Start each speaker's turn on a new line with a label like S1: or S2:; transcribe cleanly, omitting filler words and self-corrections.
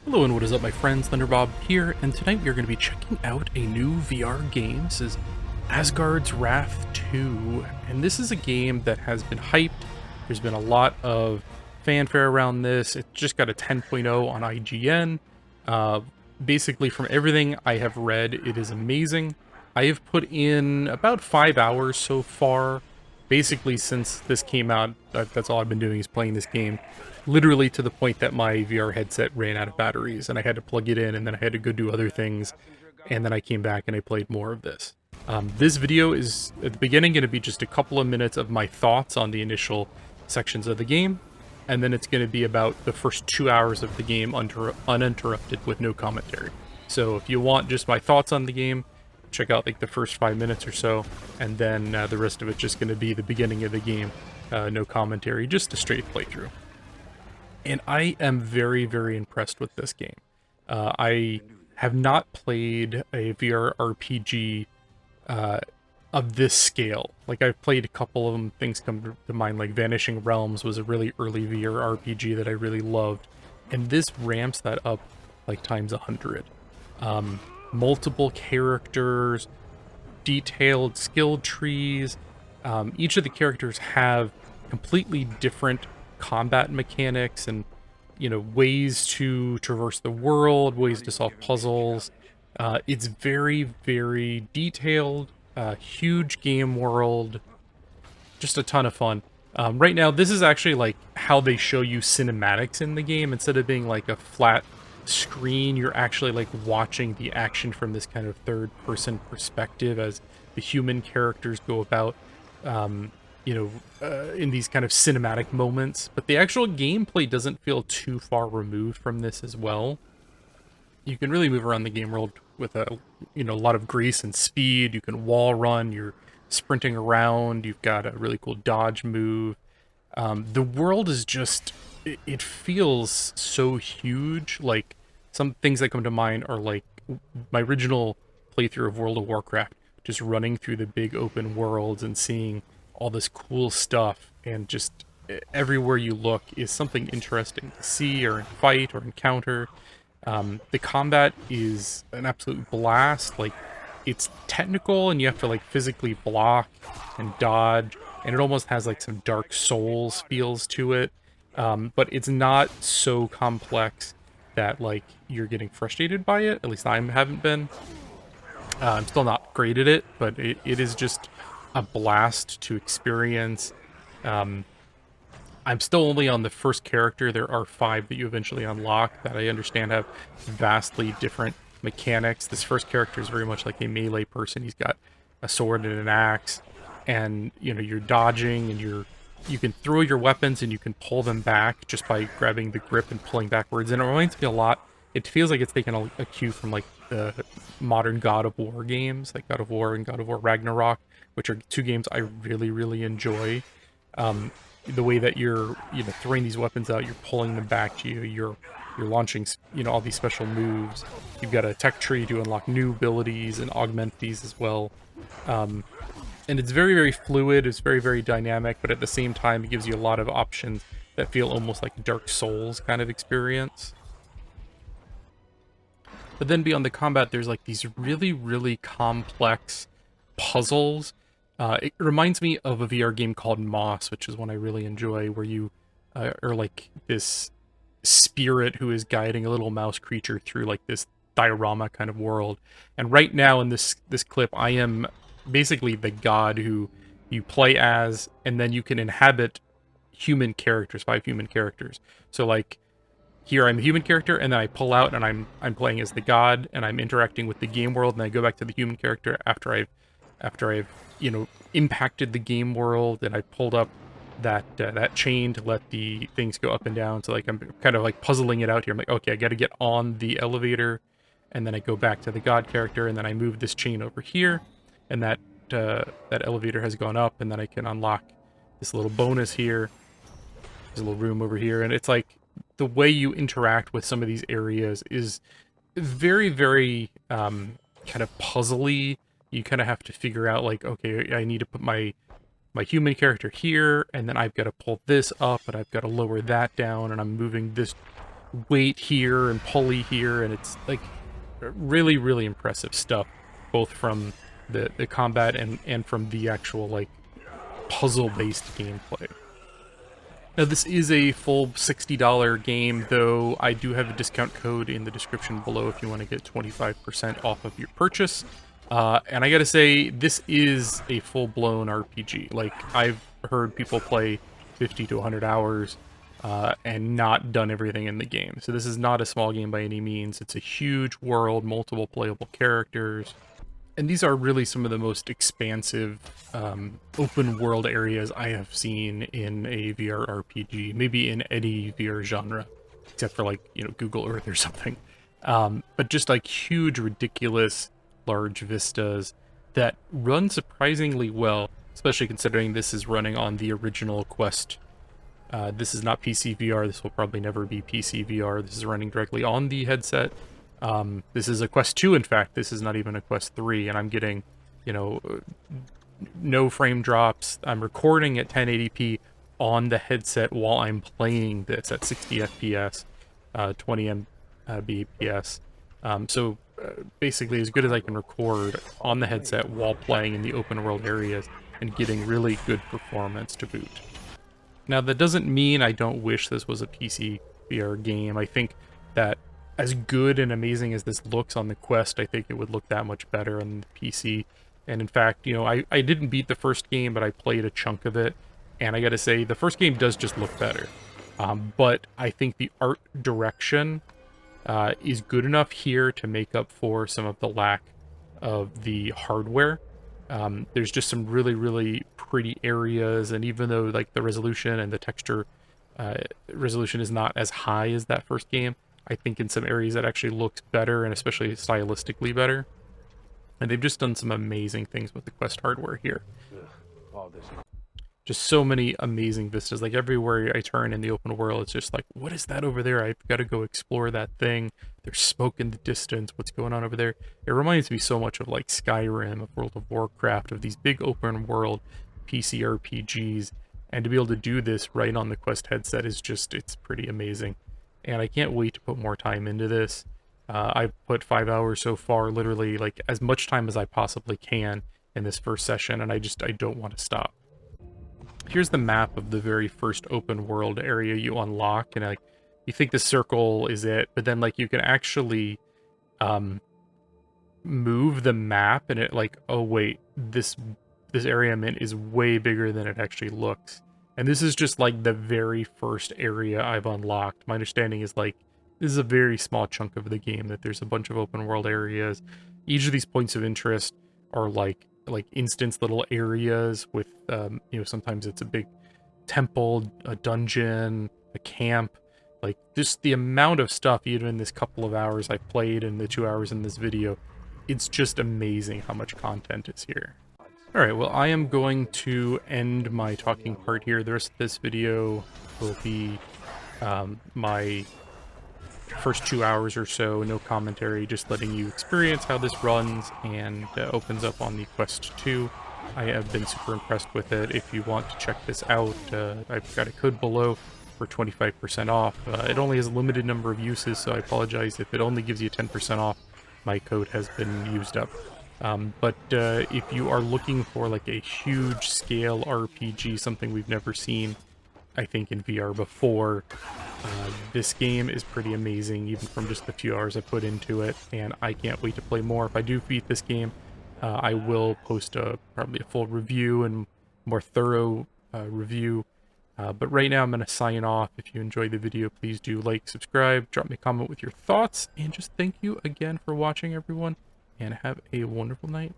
S1: Hello and what is up, my friends? Thunderbob here, and tonight we are going to be checking out a new VR game. This is Asgard's Wrath 2, and this is a game that has been hyped. There's been a lot of fanfare around this. It just got a 10.0 on IGN. Basically, from everything I have read, it is amazing. I have put in about 5 hours so far. Basically, since this came out, that's all I've been doing is playing this game. Literally to the point that my VR headset ran out of batteries and I had to plug it in, and then I had to go do other things, and then I came back and I played more of this. This video is, at the beginning, going to be just a couple of minutes of my thoughts on the initial sections of the game, and then it's going to be about the first 2 hours of the game uninterrupted with no commentary. So if you want just my thoughts on the game, check out like the first 5 minutes or so, and then the rest of it's just going to be the beginning of the game, no commentary, just a straight playthrough. And I am very, very impressed with this game. I have not played a VR RPG of this scale. Like, I've played a couple of them, things come to mind, like Vanishing Realms was a really early VR RPG that I really loved. And this ramps that up like times 100. Multiple characters, detailed skill trees. Each of the characters have completely different combat mechanics and, you know, ways to traverse the world, ways to solve puzzles. It's very, very detailed, huge game world, just a ton of fun. Right now, this is actually like how they show you cinematics in the game. Instead of being like a flat screen, you're actually like watching the action from this kind of third-person perspective as the human characters go about in these kind of cinematic moments. But the actual gameplay doesn't feel too far removed from this as well. You can really move around the game world with a lot of grace and speed. You can wall run, you're sprinting around, you've got a really cool dodge move. The world is just, it feels so huge. Like, some things that come to mind are like my original playthrough of World of Warcraft, just running through the big open worlds and seeing all this cool stuff, and just everywhere you look is something interesting to see or fight or encounter. The combat is an absolute blast. Like, it's technical and you have to like physically block and dodge, and it almost has like some Dark Souls feels to it. But it's not so complex that like you're getting frustrated by it. At least I haven't been. I'm still not great at it, but it is just a blast to experience. I'm still only on the first character. There are 5 that you eventually unlock that I understand have vastly different mechanics. This first character is very much like a melee person. He's got a sword and an axe, and you're dodging, and you can throw your weapons and you can pull them back just by grabbing the grip and pulling backwards. And it reminds me a lot. It feels like it's taken a cue from like the modern God of War games, like God of War and God of War Ragnarok, which are 2 games I really, really enjoy. The way that you're, throwing these weapons out, you're pulling them back to you, you're launching, all these special moves. You've got a tech tree to unlock new abilities and augment these as well. And it's very, very fluid, it's very, very dynamic, but at the same time, it gives you a lot of options that feel almost like Dark Souls kind of experience. But then beyond the combat, there's like these really, really complex puzzles. It reminds me of a VR game called Moss, which is one I really enjoy, where you are like this spirit who is guiding a little mouse creature through like this diorama kind of world. And right now in this clip, I am basically the god who you play as, and then you can inhabit human characters, 5 human characters. So like, here I'm a human character, and then I pull out and I'm playing as the god, and I'm interacting with the game world, and I go back to the human character after I've impacted the game world, and I pulled up that chain to let the things go up and down. So like, I'm kind of like puzzling it out here. I'm like, okay, I got to get on the elevator, and then I go back to the god character, and then I move this chain over here, and that elevator has gone up, and then I can unlock this little bonus here. There's a little room over here, and it's like, the way you interact with some of these areas is very, very kind of puzzly. You kind of have to figure out like, okay, I need to put my human character here, and then I've got to pull this up, and I've got to lower that down, and I'm moving this weight here and pulley here, and it's like really, really impressive stuff, both from the combat and from the actual like puzzle-based gameplay. Now, this is a full $60 game, though I do have a discount code in the description below if you want to get 25% off of your purchase. And I gotta say, this is a full-blown RPG. Like, I've heard people play 50 to 100 hours and not done everything in the game. So this is not a small game by any means. It's a huge world, multiple playable characters. And these are really some of the most expansive open world areas I have seen in a VR RPG, maybe in any VR genre, except for like, you know, Google Earth or something. But just like huge, ridiculous, large vistas that run surprisingly well, especially considering this is running on the original Quest. This is not PC VR. This will probably never be PC VR. This is running directly on the headset. This is a Quest 2, in fact. This is not even a Quest 3, and I'm getting, you know, no frame drops. I'm recording at 1080p on the headset while I'm playing this at 60 FPS, 20 Mbps. So basically as good as I can record on the headset while playing in the open world areas and getting really good performance to boot. Now, that doesn't mean I don't wish this was a PC VR game. I think that as good and amazing as this looks on the Quest, I think it would look that much better on the PC. And in fact, you know, I didn't beat the first game, but I played a chunk of it. And I gotta say, the first game does just look better. But I think the art direction is good enough here to make up for some of the lack of the hardware. There's just some really, really pretty areas, and even though like the resolution and the texture resolution is not as high as that first game, I think in some areas that actually looks better, and especially stylistically better. And they've just done some amazing things with the Quest hardware here. Just so many amazing vistas. Like everywhere I turn in the open world, it's just like, what is that over there? I've got to go explore that thing. There's smoke in the distance. What's going on over there? It reminds me so much of like Skyrim, of World of Warcraft, of these big open world PC RPGs. And to be able to do this right on the Quest headset is just, it's pretty amazing. And I can't wait to put more time into this. I've put 5 hours so far, literally like as much time as I possibly can in this first session, and I don't want to stop. Here's the map of the very first open world area you unlock, and like you think the circle is it, but then like you can actually move the map, and it like, oh wait, this area I'm in is way bigger than it actually looks. And this is just like the very first area I've unlocked. My understanding is like this is a very small chunk of the game, that there's a bunch of open world areas. Each of these points of interest are like instance little areas with you know, sometimes it's a big temple, a dungeon, a camp. Like just the amount of stuff, even in this couple of hours I've played and the 2 hours in this video, it's just amazing how much content is here. Alright, well, I am going to end my talking part here. The rest of this video will be my first 2 hours or so, no commentary, just letting you experience how this runs and opens up on the Quest 2. I have been super impressed with it. If you want to check this out, I've got a code below for 25% off. It only has a limited number of uses, so I apologize if it only gives you 10% off. My code has been used up. But if you are looking for like a huge scale RPG, something we've never seen, I think, in VR before, this game is pretty amazing, even from just the few hours I put into it, and I can't wait to play more. If I do beat this game, I will post probably a full review and more thorough review. But right now I'm going to sign off. If you enjoyed the video, please do like, subscribe, drop me a comment with your thoughts, and just thank you again for watching, everyone, and have a wonderful night.